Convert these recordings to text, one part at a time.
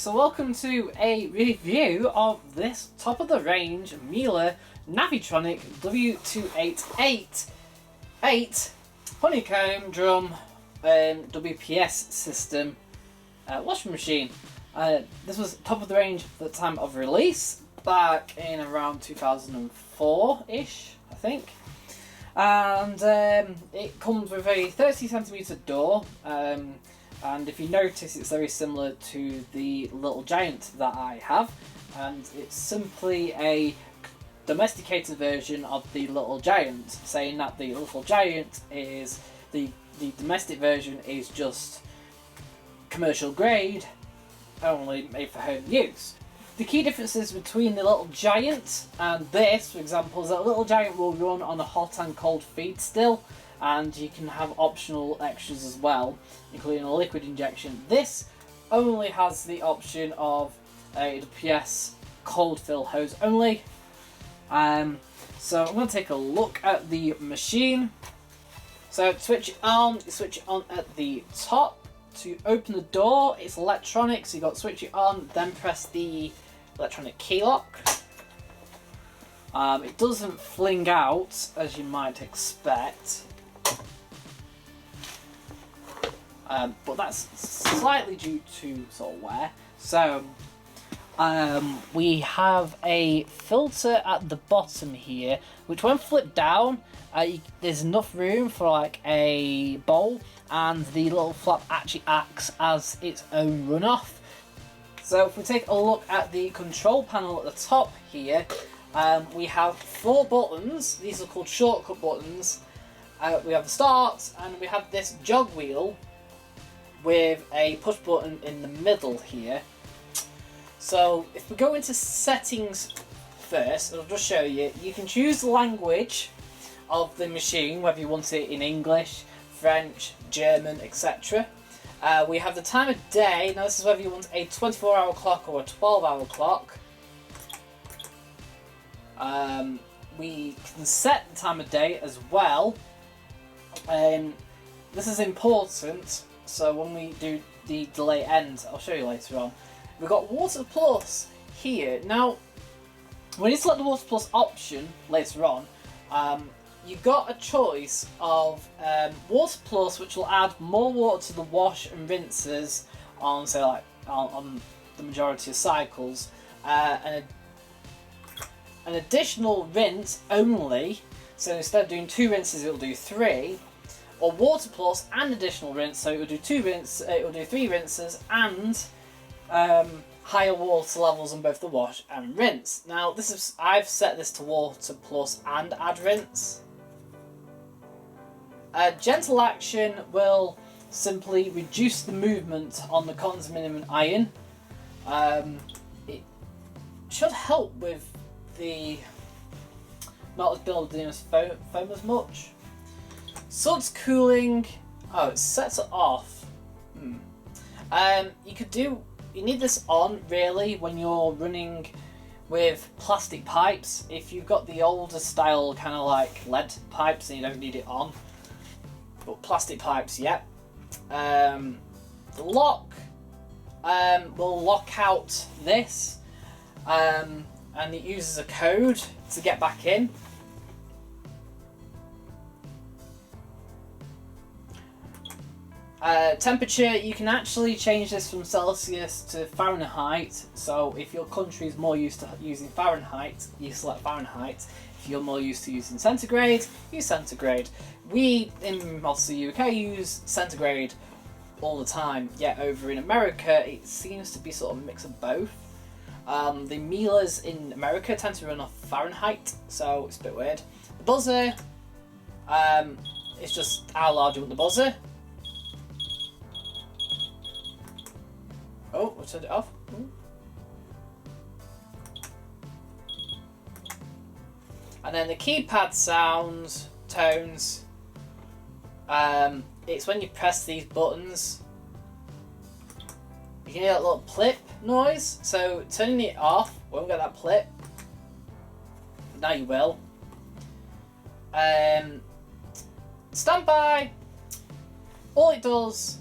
so welcome to a review of this top-of-the-range Miele Navitronic W2888 honeycomb drum WPS system washing machine. This was top-of-the-range at the time of release, back in around 2004-ish, I think. And it comes with a 30cm door, and if you notice, it's very similar to the Little Giant that I have, and it's simply a domesticated version of the Little Giant, saying that the Little Giant is the domestic version is just commercial grade, only made for home use. The key differences between the Little Giant and this, for example, is that Little Giant will run on a hot and cold feed still, and you can have optional extras as well, including a liquid injection. This only has the option of a WPS cold fill hose only. So I'm going to take a look at the machine. So to switch it on, you switch it on at the top. To open the door, it's electronic, so you've got to switch it on, then press the electronic key lock. It doesn't fling out, as you might expect. But that's slightly due to sort of wear. So we have a filter at the bottom here, which when flipped down, there's enough room for like a bowl, and the little flap actually acts as its own runoff. So if we take a look at the control panel at the top here, we have 4 buttons. These are called shortcut buttons. We have the start, and we have this jog wheel with a push button in the middle here. So if we go into settings first, I'll just show you. You can choose the language of the machine, whether you want it in English, French, German, etc. We have the time of day. Now this is whether you want a 24-hour clock or a 12-hour clock. We can set the time of day as well. This is important. So when we do the delay end, I'll show you later on. We've got Water Plus here. Now, when you select the Water Plus option later on, you've got a choice of Water Plus, which will add more water to the wash and rinses on, say, like on the majority of cycles, and an additional rinse only. So instead of doing 2 rinses, it'll do 3. Or Water Plus and additional rinse, so it will do 3 rinses and higher water levels on both the wash and rinse. Now I've set this to Water Plus and add rinse. Gentle action will simply reduce the movement on the cotton's minimum iron. It should help with the not as building as foam as much. Suds cooling. Oh, it sets it off. You need this on really when you're running with plastic pipes. If you've got the older style kind of like lead pipes, then you don't need it on. But plastic pipes, yep. The lock will lock out this, and it uses a code to get back in. Temperature, you can actually change this from Celsius to Fahrenheit, so if your country is more used to using Fahrenheit, you select Fahrenheit. If you're more used to using centigrade, use centigrade. We, in obviously the UK, use centigrade all the time, yet over in America it seems to be sort of a mix of both. The Miele's in America tend to run off Fahrenheit, so it's a bit weird. The buzzer, it's just how loud you want the buzzer. Oh, I turned it off. And then the keypad sounds, tones. It's when you press these buttons. You can hear that little plip noise. So turning it off won't get that plip. Now you will. Standby. All it does,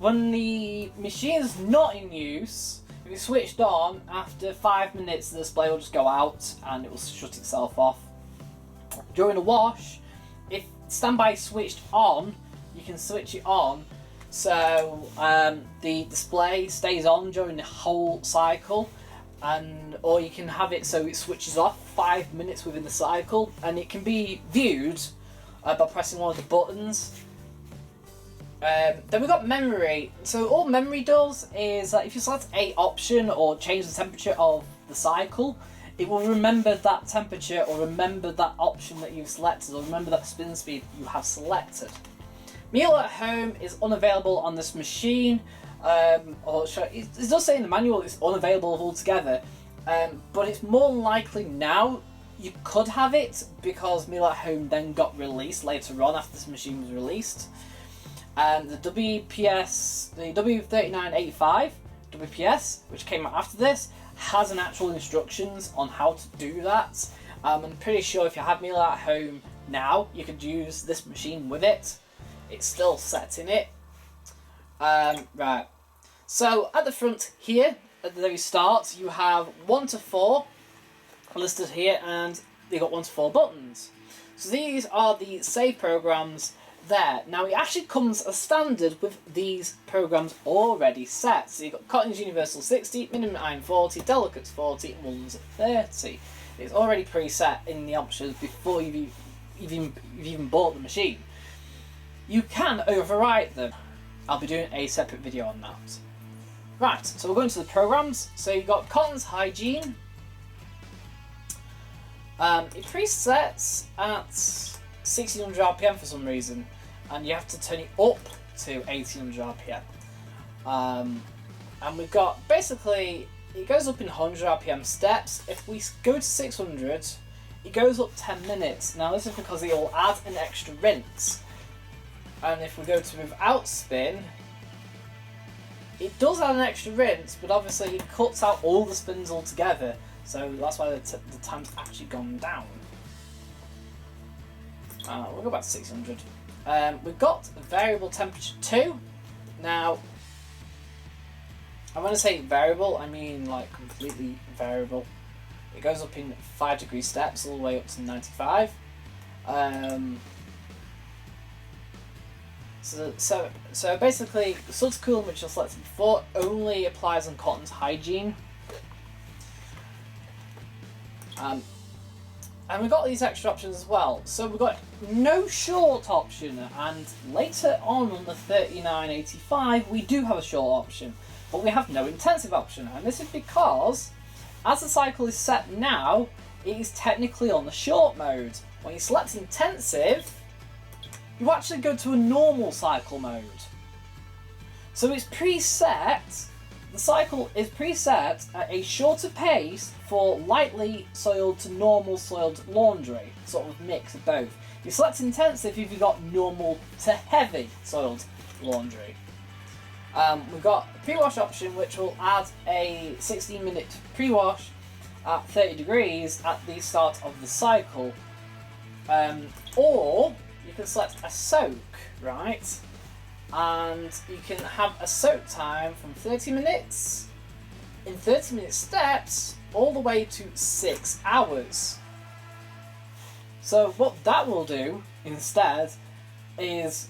when the machine is not in use, if it's switched on, after 5 minutes the display will just go out and it will shut itself off. During a wash, if standby is switched on, you can switch it on so the display stays on during the whole cycle, or you can have it so it switches off 5 minutes within the cycle, and it can be viewed by pressing one of the buttons. Then we've got memory. So all memory does is that if you select a option or change the temperature of the cycle, it will remember that temperature or remember that option that you've selected or remember that spin speed you have selected. Miele at Home is unavailable on this machine, it does say in the manual it's unavailable altogether, but it's more likely now you could have it because Miele at Home then got released later on after this machine was released. And the WPS, the W2888WPS, which came out after this, has an actual instructions on how to do that. I'm pretty sure if you have Miele at Home now, you could use this machine with it. It's still set in it. Right. So at the front here, at the very start, you have 1 to 4 listed here, and you've got 1 to 4 buttons. So these are the save programs there. Now it actually comes as standard with these programs already set. So you've got Cotton's Universal 60, Minimum Iron 40, Delicate's 40, and Wool's 30. It's already preset in the options before you've even bought the machine. You can overwrite them. I'll be doing a separate video on that. Right, so we're going to the programs. So you've got Cotton's Hygiene. It presets at 1600 RPM for some reason, and you have to turn it up to 1800 RPM. And we've got, basically, it goes up in 100 RPM steps. If we go to 600, it goes up 10 minutes. Now this is because it will add an extra rinse. And if we go to without spin, it does add an extra rinse, but obviously it cuts out all the spins altogether. So that's why the time's actually gone down. We'll go back to 600. We've got variable temperature 2. Now, I'm going to say variable, I mean like completely variable. It goes up in 5 degree steps all the way up to 95. So basically, the subtle coolant which I selected before only applies on Cotton's Hygiene. And we've got these extra options as well. So we've got no short option, and later on the 3985 we do have a short option, but we have no intensive option, and this is because as the cycle is set now, it is technically on the short mode. When you select intensive, you actually go to a normal cycle mode. So it's preset, the cycle is preset at a shorter pace for lightly soiled to normal soiled laundry, sort of mix of both. You select intensive if you've got normal to heavy soiled laundry. We've got a pre-wash option which will add a 16-minute pre-wash at 30 degrees at the start of the cycle. Or you can select a soak, right? And you can have a soak time from 30 minutes in 30-minute steps all the way to 6 hours. So what that will do instead is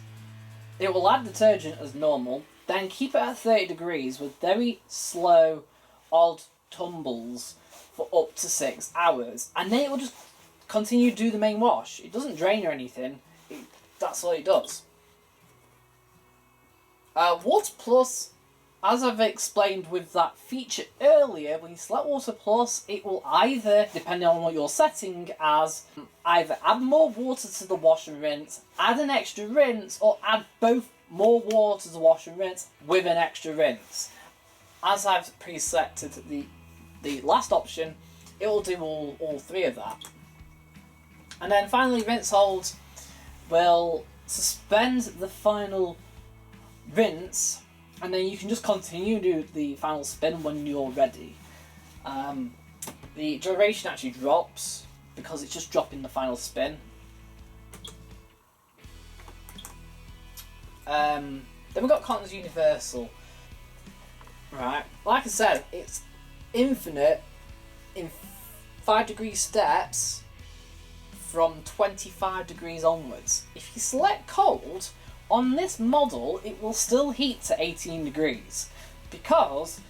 it will add detergent as normal, then keep it at 30 degrees with very slow, odd tumbles for up to 6 hours, and then it will just continue to do the main wash. It doesn't drain or anything, that's all it does. Water Plus, as I've explained with that feature earlier, when you select Water Plus, it will either, depending on what you're setting as, either add more water to the wash and rinse, add an extra rinse, or add both more water to the wash and rinse with an extra rinse. As I've preselected the last option, it will do all three of that. And then finally, Rinse Hold will suspend the final rinse, and then you can just continue to do the final spin when you're ready. The duration actually drops because it's just dropping the final spin. Then we've got Cotton's Universal. Right, like I said, it's infinite in 5-degree steps from 25 degrees onwards. If you select cold, on this model it will still heat to 18 degrees. Because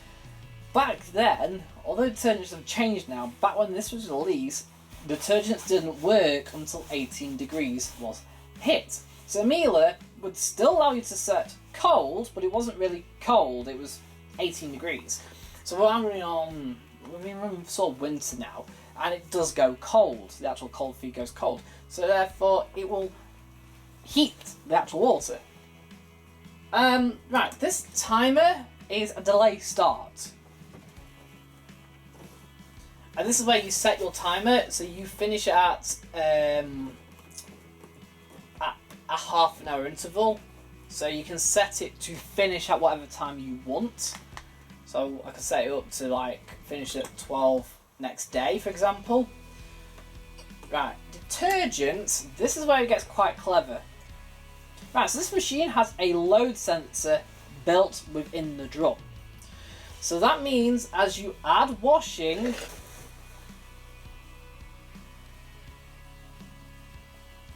back then, although detergents have changed now, back when this was released, detergents didn't work until 18 degrees was hit. So Miele would still allow you to set cold, but it wasn't really cold, it was 18 degrees. So I'm running on, we're running sort of winter now, and it does go cold. The actual cold feed goes cold. So therefore it will heat the actual water. Right, this timer is a delay start. And this is where you set your timer, so you finish it at a half an hour interval. So you can set it to finish at whatever time you want. So I can set it up to like finish at 12 next day, for example. Right, detergent, this is where it gets quite clever. Right, so this machine has a load sensor built within the drum. So that means as you add washing,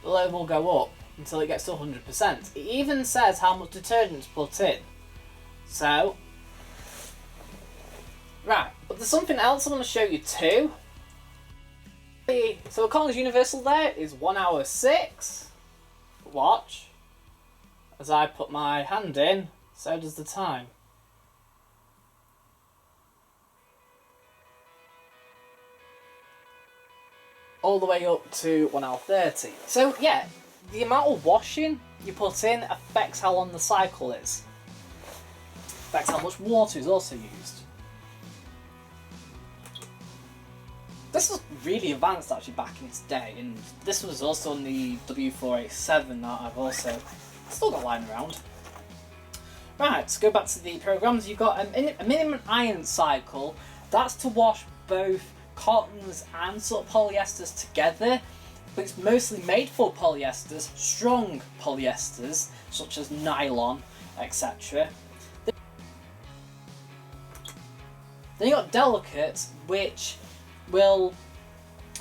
the load will go up until it gets to 100%. It even says how much detergent to put in. So, right, but there's something else I want to show you too. So Cotton's Universal there is 1 hour 6. Watch. As I put my hand in, so does the time. All the way up to 1 hour 30. So yeah, the amount of washing you put in affects how long the cycle is. Affects how much water is also used. This was really advanced actually back in its day, and this was also on the W487 that I've also still got lying around. Right, to go back to the programs, you've got a minimum iron cycle. That's to wash both cottons and sort of polyesters together, but it's mostly made for polyesters, strong polyesters such as nylon, etc. Then you've got delicate, which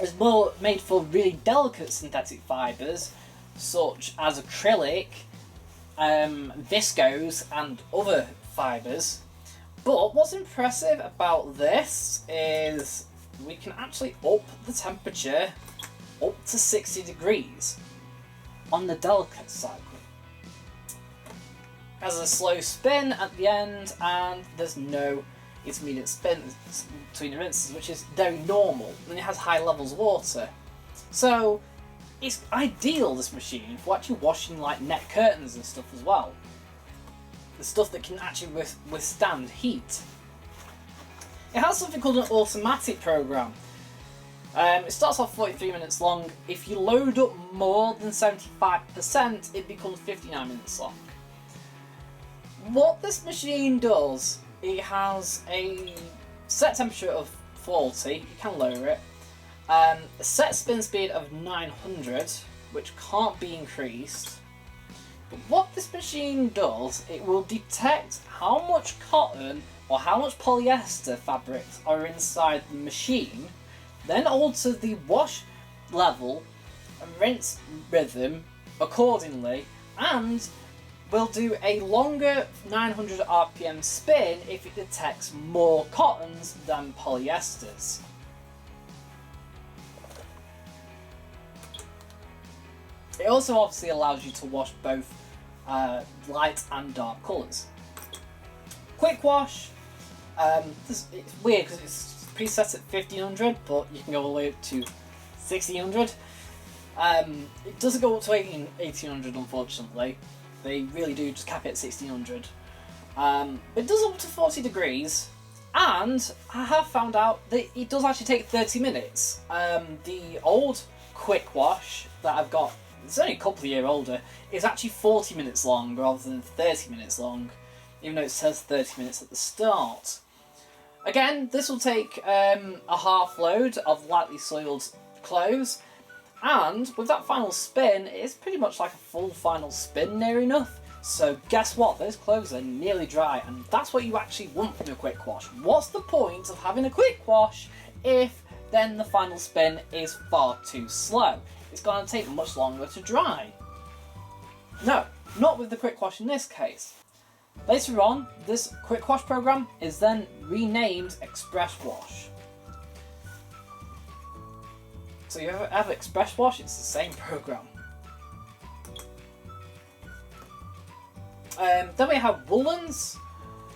is more made for really delicate synthetic fibres such as acrylic, viscose and other fibres. But what's impressive about this is we can actually up the temperature up to 60 degrees on the delicate cycle. It has a slow spin at the end, and there's no intermediate spin between the rinses, which is very normal, and it has high levels of water. So it's ideal, this machine, for actually washing like net curtains and stuff as well. The stuff that can actually withstand heat. It has something called an automatic program. It starts off 43 minutes long. If you load up more than 75%, it becomes 59 minutes long. What this machine does, it has a set temperature of 40, you can lower it, a set spin speed of 900, which can't be increased. But what this machine does, it will detect how much cotton or how much polyester fabrics are inside the machine, then alter the wash level and rinse rhythm accordingly, and will do a longer 900 RPM spin if it detects more cottons than polyesters. It also obviously allows you to wash both light and dark colours. Quick wash, it's weird because it's preset at 1500, but you can go all the way up to 1600. It doesn't go up to 1800 unfortunately. They really do just cap it at 1600. It does up to 40 degrees, and I have found out that it does actually take 30 minutes. The old quick wash that I've got, it's only a couple of years older, is actually 40 minutes long rather than 30 minutes long, even though it says 30 minutes at the start. Again, this will take a half load of lightly soiled clothes, and with that final spin, it's pretty much like a full final spin near enough. So guess what? Those clothes are nearly dry, and that's what you actually want from a quick wash. What's the point of having a quick wash if then the final spin is far too slow? It's going to take much longer to dry. No, not with the quick wash in this case. Later on, this quick wash program is then renamed Express Wash. So you ever have Express Wash, it's the same program. Then we have woolens,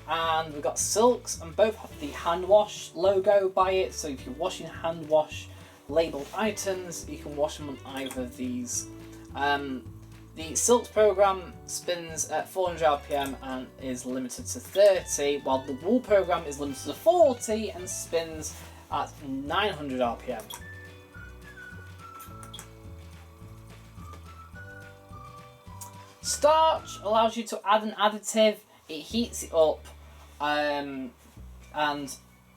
and we've got silks, and both have the hand wash logo by it. So if you're washing hand wash labelled items, you can wash them on either of these. The silks program spins at 400 RPM and is limited to 30, while the wool program is limited to 40 and spins at 900 RPM. Starch allows you to add an additive. It heats it up, and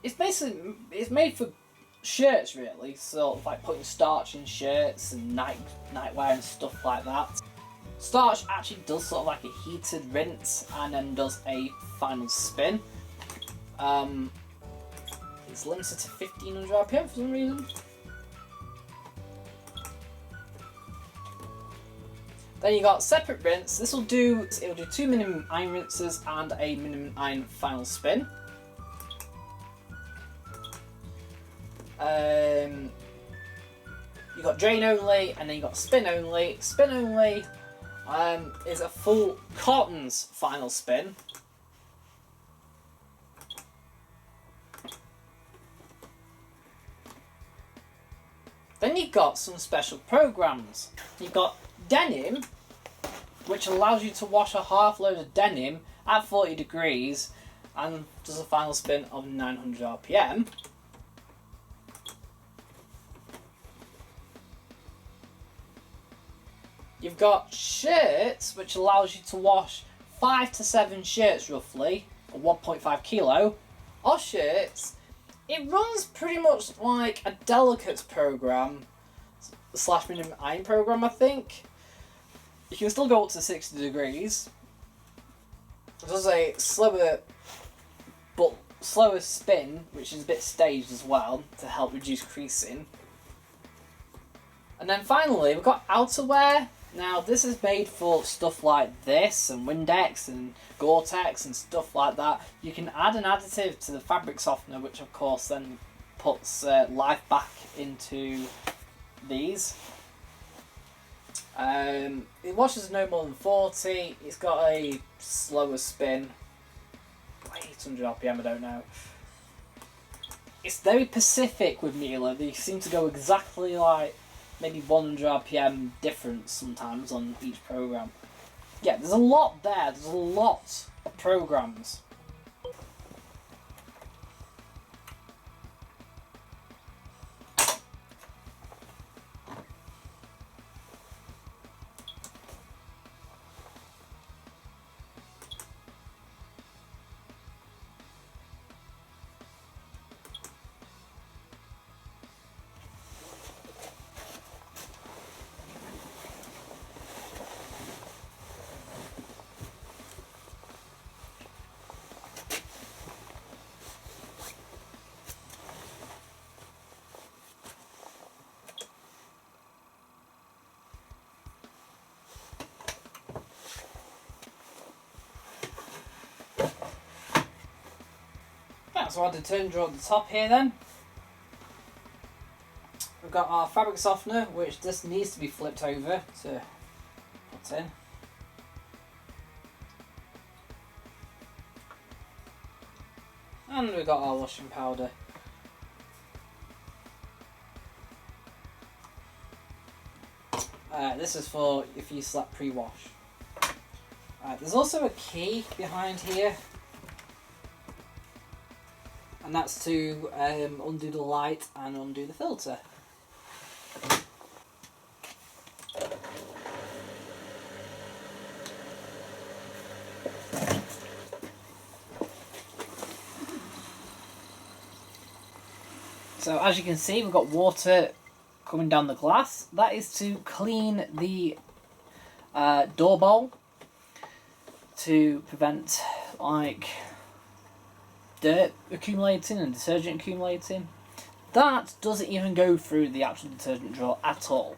it's made for shirts really. So like putting starch in shirts and nightwear and stuff like that. Starch actually does sort of like a heated rinse and then does a final spin. It's limited to 1500 RPM for some reason. Then you got separate rinse. It'll do 2 minimum iron rinses and a minimum iron final spin. You got drain only, and then you got spin only. Spin only is a full cottons final spin. Then you've got some special programs. You've got denim, which allows you to wash a half load of denim at 40 degrees and does a final spin of 900 RPM. You've got shirts, which allows you to wash 5 to 7 shirts roughly, or 1.5 kilo of shirts. It runs pretty much like a delicates program / minimum iron program, I think. You can still go up to 60 degrees. It does a slower spin, which is a bit staged as well to help reduce creasing. And then finally, we've got outerwear. Now this is made for stuff like this and Windex and Gore-Tex and stuff like that. You can add an additive to the fabric softener, which of course then puts life back into these. It washes no more than 40. It's got a slower spin. 800 RPM, I don't know. It's very Pacific with Miele. They seem to go exactly like maybe 100 RPM difference sometimes on each program. Yeah, there's a lot there. There's a lot of programs. So our detergent at the top here then. We've got our fabric softener, which just needs to be flipped over to put in. And we've got our washing powder. This is for if you select pre-wash. There's also a key behind here. And that's to undo the light and undo the filter. So as you can see, we've got water coming down the glass. That is to clean the door bowl. to prevent like dirt accumulating and detergent accumulating. That doesn't even go through the actual detergent drawer at all.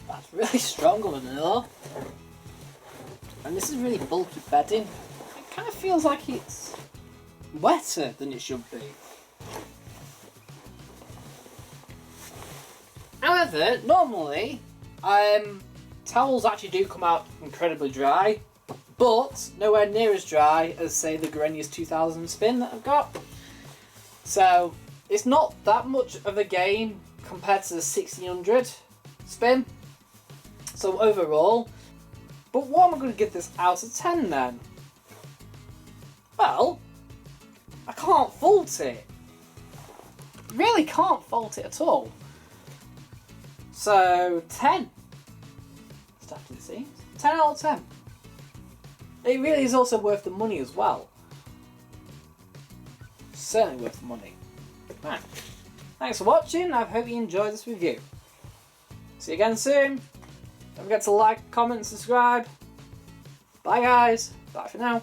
That's really strong of vanilla. And this is really bulky bedding. It kind of feels like it's wetter than it should be. However, normally, towels actually do come out incredibly dry, but nowhere near as dry as, say, the Garenius 2000 spin that I've got. So, it's not that much of a gain compared to the 1600 spin. So overall, but what am I going to give this out of 10 then? Well, I can't fault it. Really can't fault it at all. So 10. Stuff to the seams. 10 out of 10. it really is also worth the money as well. Certainly worth the money. Right. Thanks for watching. I hope you enjoyed this review. See you again soon. Don't forget to like, comment, and subscribe. Bye guys. Bye for now.